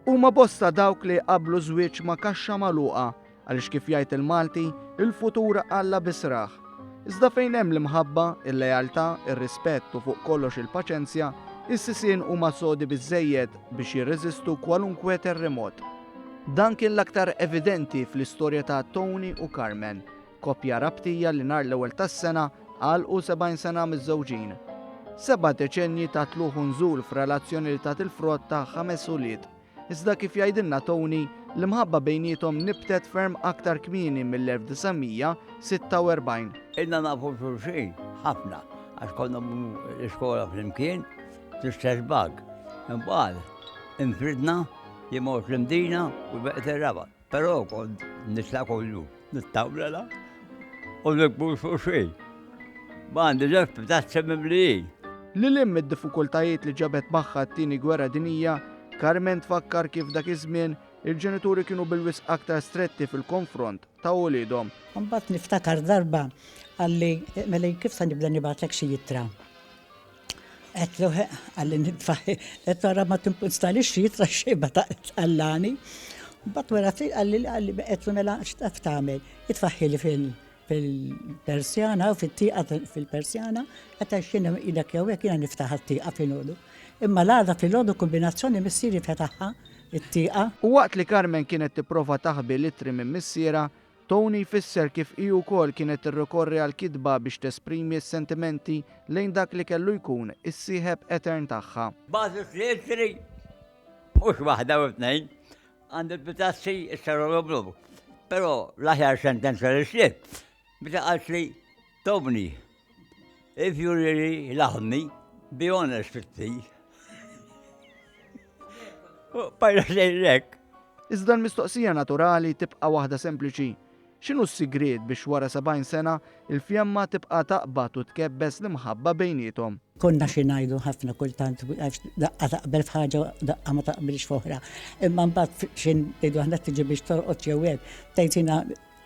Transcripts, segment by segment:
Huma bosta dawk li qablu żwieġ ma' kaxxa magħluqa għaliex kif jgħid il-Malti il-futur Alla bisraħ. Iżda fejn hemm l-imħabba, il-lejaltà, ir-rispett u fuq kollox il-paċenzja, is-sisien huma sodi biżżejjed biex jirreżistu kwalunkwe terremot. Dan kien l-aktar evidenti fl-istorja ta' Tony u Carmen, koppja rabtija li nhar l-ewwel tas-sena għalqu 70 sena miż-żewġin. 7 deċenji ta' tluħ u nżul f'relazzjoni li tat il-frott ta' 5 ulied. Iżda kif jgħidilna Tony, l-imħabba bejniethom nibtet ferm aktar kmieni mill-1946. Inna nafu xulxin, ħafna, għax konna l-iskola fl-imkien, t-istess bag. Imbagħad, infridna, jimgħu fl-imdina u beqet ir-raba. Però kont nisla kollu, nittawla la, u nikbu xulxin. Bandi ġef b'tazza mimlijin. L-lim id-diffikultajiet li ġabet magħha t-tieni gwerra dinija, Carmen tfakkar kif dak iż-żmien il-ġenituri kienu bil-wisq aktar stretti fil-konfront ta' wliedhom. Mbagħad niftakar darba għalli mela kif sa nibda nibatlek xi jittra. Qedlu għalli nitfaħ qed tara ma timponstalix xi jittra xejba tqallani. Mbagħad wara għalli qedlu mela x'taf tagħmel. Jitfaħħili fil-Persjana u fit-tieqa fil-Persjana qed għaxxina ilek jew hekk jiena niftaħ it-tieqa filgħodu. Imma l-għada filgħodu kombinazzjoni missieri fetaħħa it-tieqa. U waqt li Carmen kienet tipprova taħbi litri minn missiera, Tony jfisser kif hi wkoll kienet tirrikorri għal kidba biex tesprimi s-sentimenti lejn dak li kellu jkun is-sieħeb etern tagħha. Bażu litri, mhux waħda u tnejn, għand il-bitassi s-saroloblu. Però l-aħjar sentenza li xlieb, meta qalt li Tony, if you really love me, be honest with me. Bajra xejrek. Iżda l-mistoqsija naturali tibqa' waħda sempliċi. X'inhu s-sigriet biex wara 70 sena il-fjamma tibqa' taqbad u tkebbes l-imħabba bejniethom? Konna xi ngħidu ħafna kultant daqqa taqbel f'ħaġa daqqa ma taqbilx f'oħra. Imma mbagħad xejn tgħidu aħna tiġi biex torqod jew hekk, tgħidilna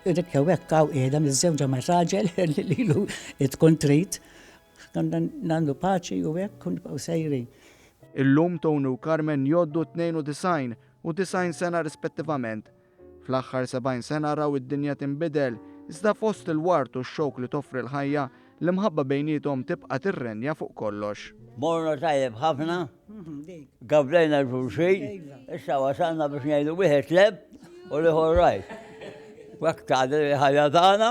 dik jew hekk hawn qiegħda miż-żewġa mar-raġel li lilu tkun trid. Konna nagħmlu paċi u hekk kun nibqgħu sejrin. Illum Tony u Carmen jgħoddu 92 u 90 sena rispettivament. Fl-aħħar 70 sena raw id-dinja tinbidel, iżda fost il-wart u x-xokk li toffri l-ħajja, l-imħabba bejniethom tibqa' tirrenja fuq kollox. Morna tajjeb ħafna, gablejna l-xulxin, issa wasalna biex ngħidu wieħed leb u liħor rajt. Wekk tagħdel il-ħajja tagħna.